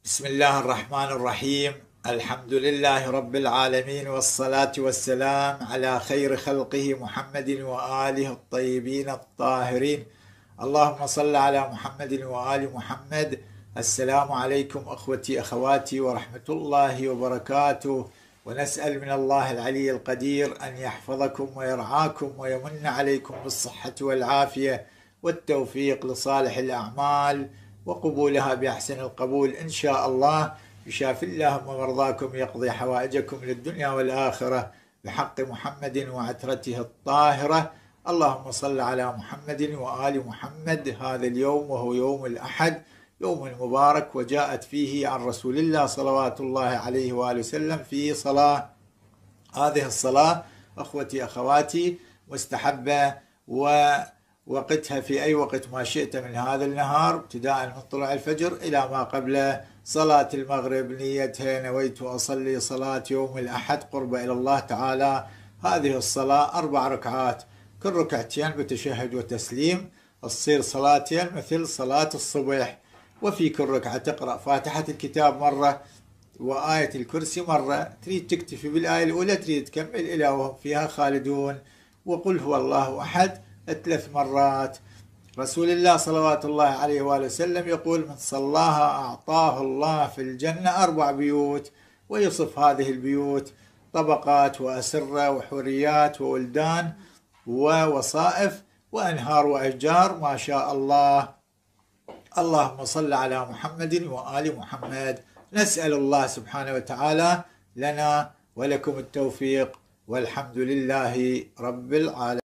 بسم الله الرحمن الرحيم. الحمد لله رب العالمين، والصلاة والسلام على خير خلقه محمد وآله الطيبين الطاهرين. اللهم صل على محمد وآل محمد. السلام عليكم أخوتي أخواتي ورحمة الله وبركاته، ونسأل من الله العلي القدير أن يحفظكم ويرعاكم ويمن عليكم بالصحة والعافية والتوفيق لصالح الأعمال وقبولها بأحسن القبول إن شاء الله. يشافي الله مرضاكم، يقضي حوائجكم للدنيا والآخرة بحق محمد وعترته الطاهرة. اللهم صل على محمد وآل محمد. هذا اليوم وهو يوم الأحد، يوم مبارك، وجاءت فيه عن رسول الله صلوات الله عليه وآله وسلم في صلاة. هذه الصلاة أخوتي أخواتي مستحبة، ووقتها في أي وقت ما شئت من هذا النهار، ابتداء من طلوع الفجر إلى ما قبل صلاة المغرب. نيتها: نويت أصلي صلاة يوم الأحد قرب إلى الله تعالى. هذه الصلاة 4 ركعات، كل ركعتين بتشهد وتسليم، تصير صلاتين مثل صلاة الصبح. وفي كل ركعة تقرأ فاتحة الكتاب مرة وآية الكرسي مرة. تريد تكتفي بالآية الأولى، تريد تكمل إلى وهم فيها خالدون. وقل هو الله أحد 3 مرات. رسول الله صلوات الله عليه وآله وسلم يقول: من صلاها أعطاه الله في الجنة 4 بيوت. ويصف هذه البيوت: طبقات وأسرة وحوريات وولدان ووصائف وأنهار وأشجار ما شاء الله. اللهم صل على محمد وآل محمد. نسأل الله سبحانه وتعالى لنا ولكم التوفيق، والحمد لله رب العالمين.